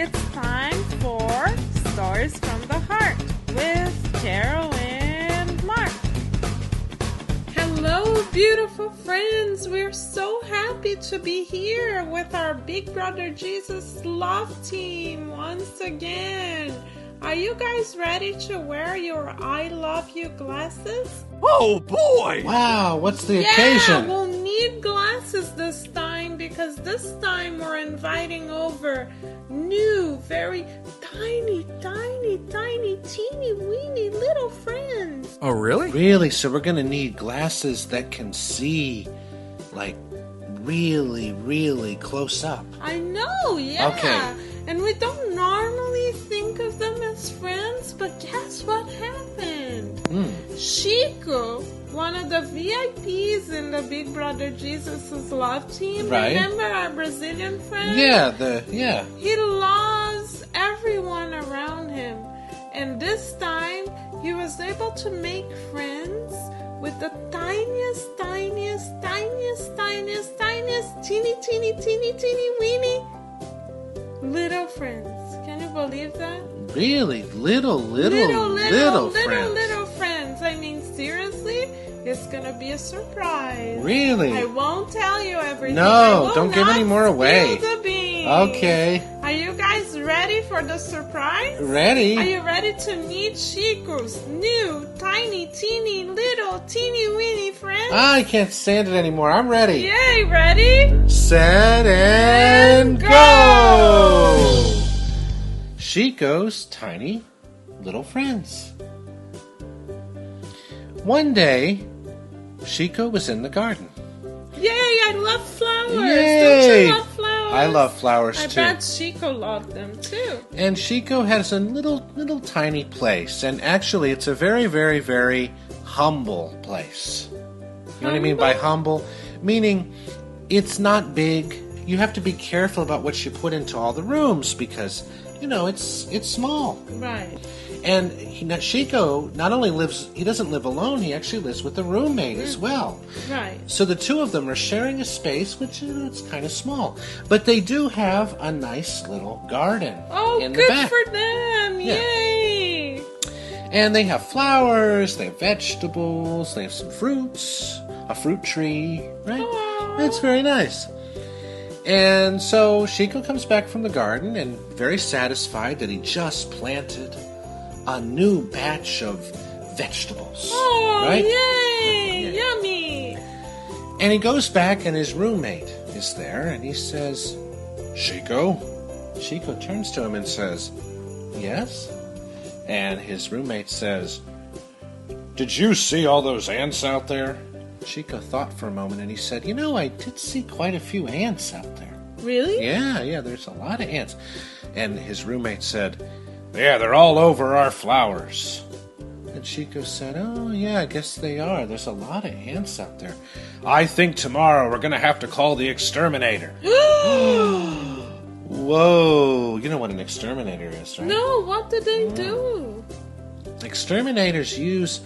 It's time for Stories from the Heart with Carol and Mark. Hello, beautiful friends. We're so happy to be here with our Big Brother Jesus love team once again. Are you guys ready to wear your I love you glasses? Oh boy! Wow, what's the occasion? Yeah, we'll need glasses this time because this time we're inviting over new, very tiny, teeny weeny little friends. Oh really? Really? So we're gonna need glasses that can see, like, really close up. I know, yeah. Okay. And we don't normally think of them as friends, but guess what happened? Chico, one of the VIPs in the Big Brother Jesus' love team, Right. remember our Brazilian friend? Yeah. He loves everyone around him. And this time, he was able to make friends with the tiniest, teeny weeny little friends. Can you believe that? Really? Little friends. I mean, seriously, it's gonna be a surprise. Really? I won't tell you everything. No, I will don't give not any more away. spill the beans. Okay. Are you guys ready for the surprise? Ready? Are you ready to meet Chico's new, tiny, teeny weeny friend? I can't stand it anymore. I'm ready. Yay, ready? Set and go! Chico's tiny little friends. One day, Chico was in the garden. Yay, I love flowers. Yay! Don't you love flowers? I love flowers I too. bet Chico loved them too. And Chico has a little tiny place. And actually, it's a very humble place. You know what I mean by humble? Meaning, it's not big. You have to be careful about what you put into all the rooms because, it's small. Right. And Chico not only he doesn't live alone, he actually lives with a roommate as well. Right. So the two of them are sharing a space, which it's kind of small. But they do have a nice little garden in the good back. for them. Yeah. Yay. And they have flowers, they have vegetables, they have some fruits, a fruit tree, right? Aww. It's very nice. And so Chico comes back from the garden and very satisfied that he just planted a new batch of vegetables. Oh, right? yay. Yeah. Yummy. And he goes back and his roommate is there and he says, Chico? Chico turns to him and says, yes? And his roommate says, did you see all those ants out there? Chico thought for a moment and he said, I did see quite a few ants out there. Really? Yeah, there's a lot of ants. And his roommate said, yeah, they're all over our flowers. And Chico said, oh, yeah, I guess they are. There's a lot of ants out there. I think tomorrow we're going to have to call the exterminator. Whoa, you know what an exterminator is, right? No, what did they do? Exterminators use,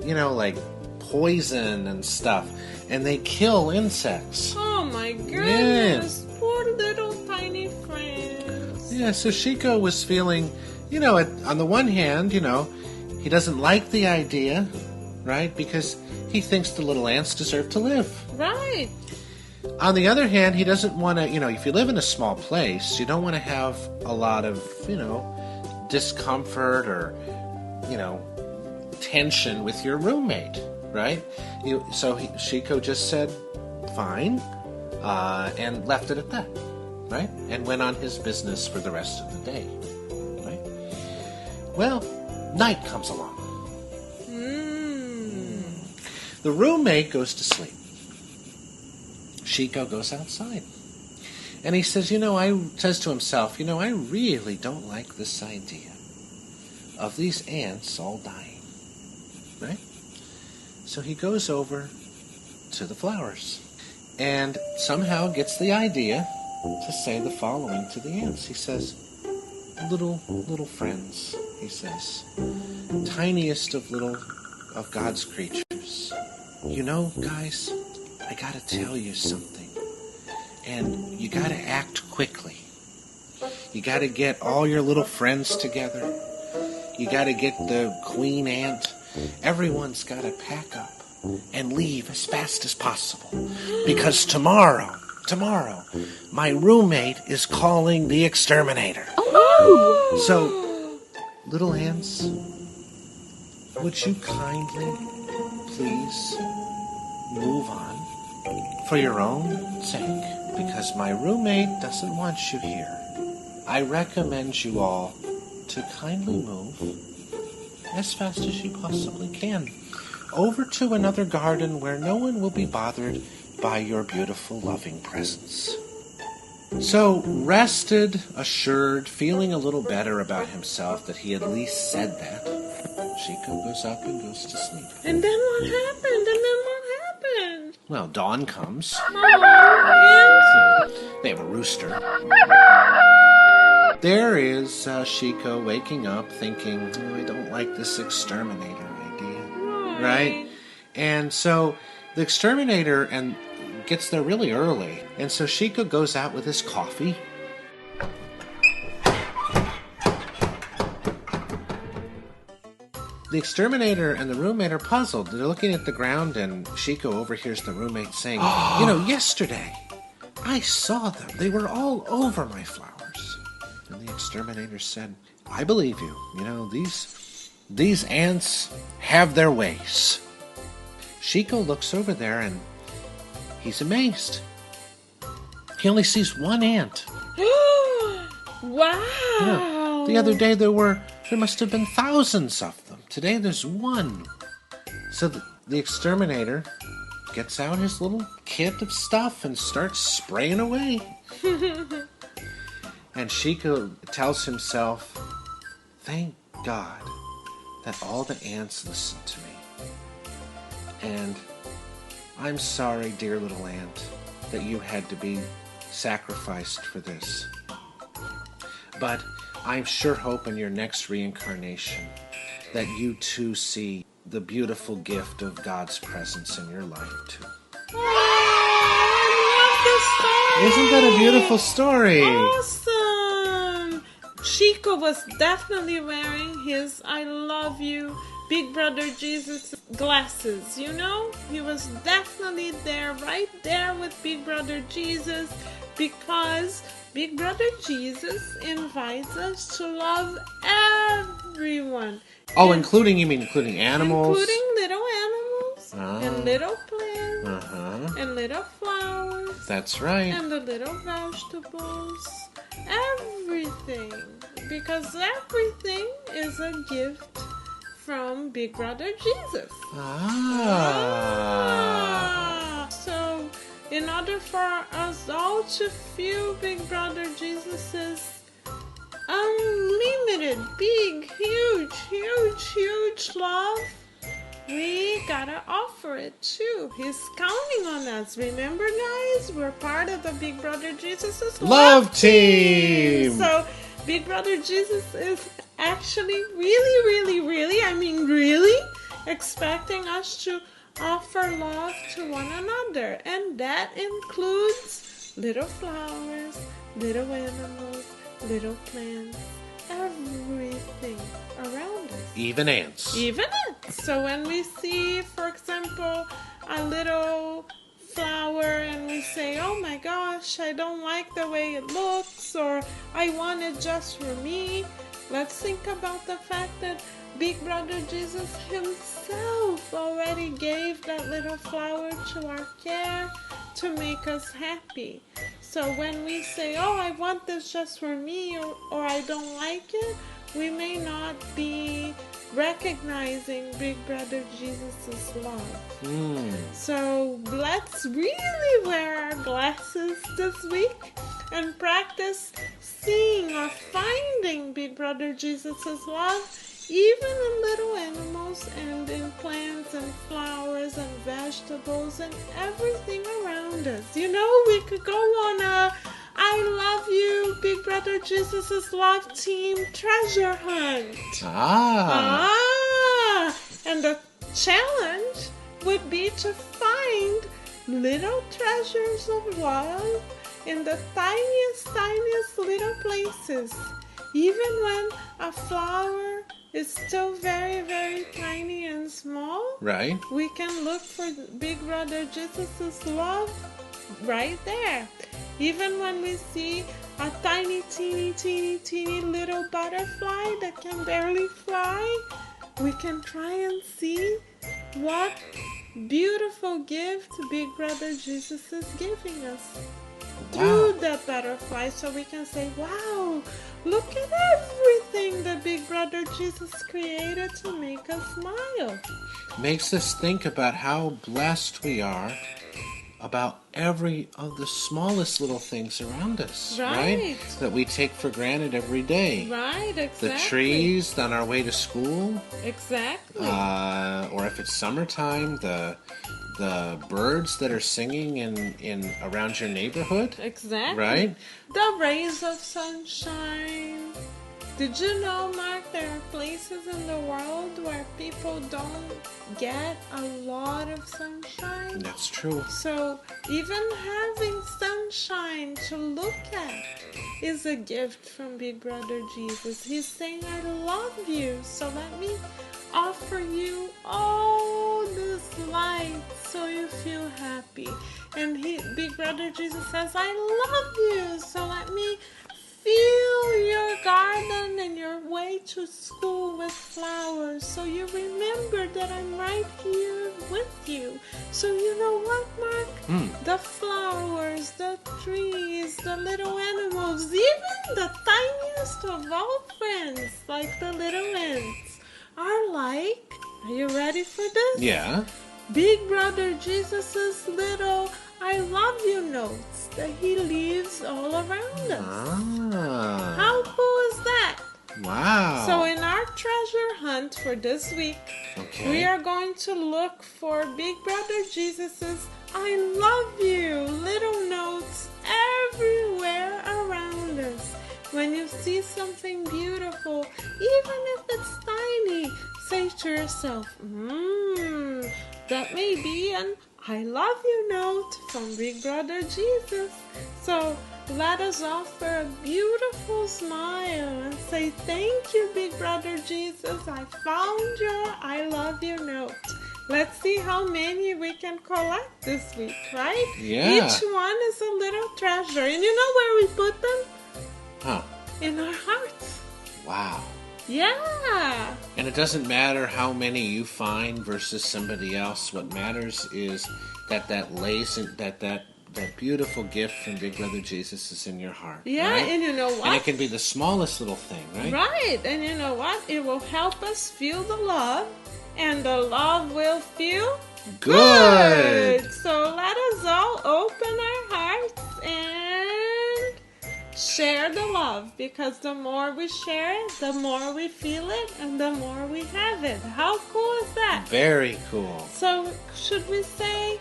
like poison and stuff, and they kill insects. Oh my goodness. Poor little tiny friends. Yeah, so Chico was feeling, on the one hand, he doesn't like the idea, right? Because he thinks the little ants deserve to live. Right. On the other hand, he doesn't want to, if you live in a small place, you don't want to have a lot of, discomfort or, tension with your roommate, right? Chico just said, fine, and left it at that, right? And went on his business for the rest of the day, right? Well, night comes along. The roommate goes to sleep. Chico goes outside. And he says, says to himself, I really don't like this idea of these ants all dying, right? So he goes over to the flowers and somehow gets the idea to say the following to the ants. He says, little friends, he says, tiniest of God's creatures. Guys, I gotta tell you something. And you gotta act quickly. You got to get all your little friends together. You got to get the queen ant. Everyone's got to pack up and leave as fast as possible. Because tomorrow, my roommate is calling the exterminator. Oh! So, little ants, would you kindly, please, move on for your own sake? Because my roommate doesn't want you here. I recommend you all to kindly move as fast as you possibly can over to another garden where no one will be bothered by your beautiful, loving presence. So, rested, assured, feeling a little better about himself that he at least said that, Chico goes up and goes to sleep. And then what happened? Well, dawn comes. Oh, They have a rooster. There is Chico waking up thinking, I don't like this exterminator idea. Right? And so the exterminator gets there really early. And so Chico goes out with his coffee. The exterminator and the roommate are puzzled. They're looking at the ground, and Chico overhears the roommate saying, yesterday I saw them. They were all over my flowers. And the exterminator said, I believe you. These ants have their ways. Chico looks over there, and he's amazed. He only sees one ant. Wow! The other day there must have been thousands of them. Today there's one. So the exterminator gets out his little kit of stuff and starts spraying away. And Chico tells himself, thank God that all the ants listen to me. And I'm sorry, dear little ant, that you had to be sacrificed for this. But I sure hope in your next reincarnation that you too see the beautiful gift of God's presence in your life too. Oh, I love this story. Isn't that a beautiful story? Awesome. Chico was definitely wearing his I love you Big Brother Jesus glasses, He was definitely there, right there with Big Brother Jesus, because Big Brother Jesus invites us to love everyone. Oh, including animals? Including little animals, and little plants, and little flowers. That's right. And the little vegetables. Everything. Because everything is a gift from Big Brother Jesus. So, in order for us all to feel Big Brother Jesus's unlimited, big, huge love, we gotta offer it too. He's counting on us. Remember, guys, we're part of the Big Brother Jesus' love team. So, Big Brother Jesus is actually really expecting us to offer love to one another. And that includes little flowers, little animals, little plants, everything around us. Even ants. So when we see, for example, a little flower and we say, oh my gosh, I don't like the way it looks, or I want it just for me, let's think about the fact that Big Brother Jesus himself already gave that little flower to our care to make us happy. So when we say, oh, I want this just for me, or I don't like it, we may not be recognizing Big Brother Jesus' love. So let's really wear our glasses this week and practice seeing or finding Big Brother Jesus' love even in little animals and in plants and flowers and vegetables and everything around us. We could go on a I love you, Big Brother Jesus' love team treasure hunt. And the challenge would be to find little treasures of love in the tiniest little places. Even when a flower is still very tiny and small, Right. we can look for Big Brother Jesus' love right there. Even when we see a tiny, teeny little butterfly that can barely fly, we can try and see what beautiful gift Big Brother Jesus is giving us through the butterfly, so we can say, wow, look at everything that Big Brother Jesus created to make us smile. Makes us think about how blessed we are about every of the smallest little things around us, right? That we take for granted every day. Right, exactly. The trees on our way to school. Exactly. Or if it's summertime, the birds that are singing in around your neighborhood. Exactly. Right? The rays of sunshine. Did you know, Mark, there are places in the world where people don't get a lot of sunshine? That's true. So even having sunshine to look at is a gift from Big Brother Jesus. He's saying, I love you, so let me offer you all this light so you feel happy. And Big Brother Jesus says, I love you, so let me fill your garden and your way to school with flowers, so you remember that I'm right here with you. So you know what, Mark? The flowers, the trees, the little animals, even the tiniest of all friends, like the little ants, are like, are you ready for this? Yeah. Big Brother Jesus' little I love you notes that he leaves all around us. Ah. How cool is that? Wow. So in our treasure hunt for this week, we are going to look for Big Brother Jesus' I love you little notes everywhere around us. When you see something beautiful, even if it's tiny, say to yourself, that may be an I love you note from Big Brother Jesus. So let us offer a beautiful smile and say, thank you, Big Brother Jesus. I found your I love you note. Let's see how many we can collect this week, right? Yeah. Each one is a little treasure. And you know where we put them? Huh. In our hearts. Wow. Yeah. And it doesn't matter how many you find versus somebody else. What matters is that beautiful gift from Big Brother Jesus is in your heart. Yeah, right? and you know what? And it can be the smallest little thing, right? Right, and you know what? It will help us feel the love, and the love will feel good. So let us all open our hearts and share the love, because the more we share it, the more we feel it, and the more we have it. How cool is that? Very cool. So should we say,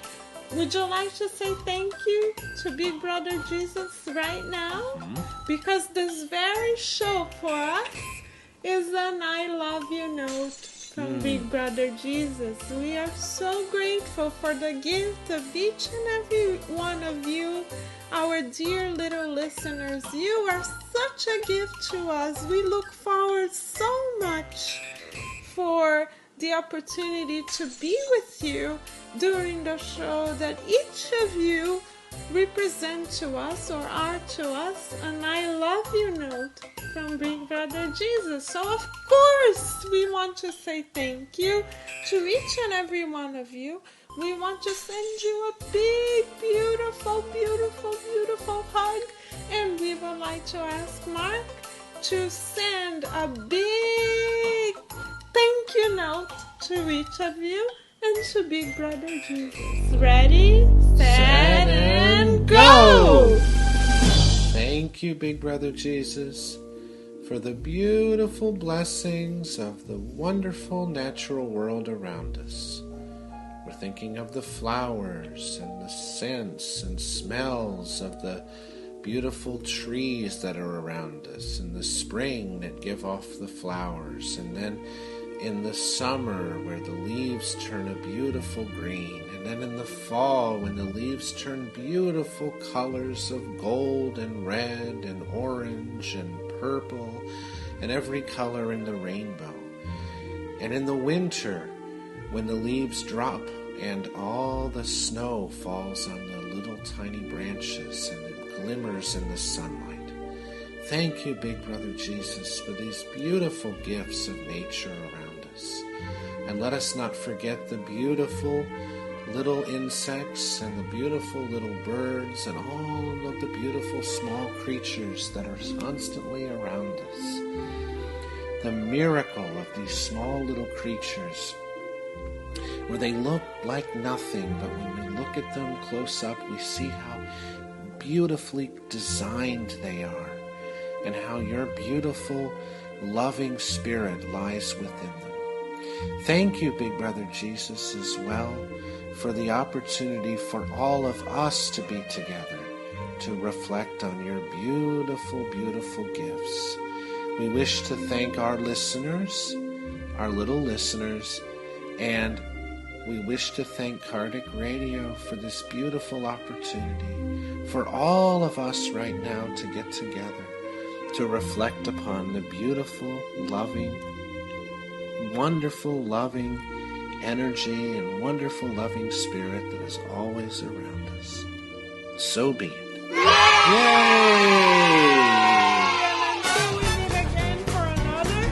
would you like to say thank you to Big Brother Jesus right now? Because this very show for us is an I love you note from Big Brother Jesus. We are so grateful for the gift of each and every one of you, our dear little listeners. You are such a gift to us. We look forward so much for the opportunity to be with you during the show, that each of you represent to us or are to us an I love you note from Big Brother Jesus. So of course we want to say thank you to each and every one of you. We want to send you a big, beautiful hug, and we would like to ask Mark to send a big thank you note to each of you and to Big Brother Jesus. Ready, set, and go! Thank you, Big Brother Jesus, for the beautiful blessings of the wonderful natural world around us. We're thinking of the flowers and the scents and smells of the beautiful trees that are around us, and the spring that give off the flowers, and then in the summer where the leaves turn a beautiful green, and then in the fall when the leaves turn beautiful colors of gold and red and orange and purple and every color in the rainbow. And in the winter when the leaves drop and all the snow falls on the little tiny branches and it glimmers in the sunlight. Thank you, Big Brother Jesus, for these beautiful gifts of nature around us. And let us not forget the beautiful little insects and the beautiful little birds and all of the beautiful small creatures that are constantly around us. The miracle of these small little creatures, where they look like nothing, but when we look at them close up, we see how beautifully designed they are, and how your beautiful, loving spirit lies within them. Thank you, Big Brother Jesus, as well, for the opportunity for all of us to be together, to reflect on your beautiful, beautiful gifts. We wish to thank our listeners, our little listeners, and we wish to thank Kardec Radio for this beautiful opportunity for all of us right now to get together, to reflect upon the beautiful, loving, wonderful, loving energy and wonderful, loving spirit that is always around us. So be it. Yay!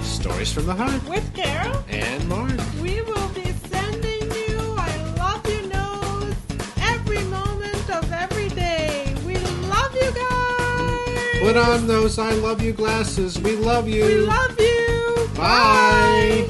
Stories from the Heart with Carol and Mark. We will be sending you I love you notes every moment of every day. We love you guys. Put on those I love you glasses. We love you. We love you. Bye.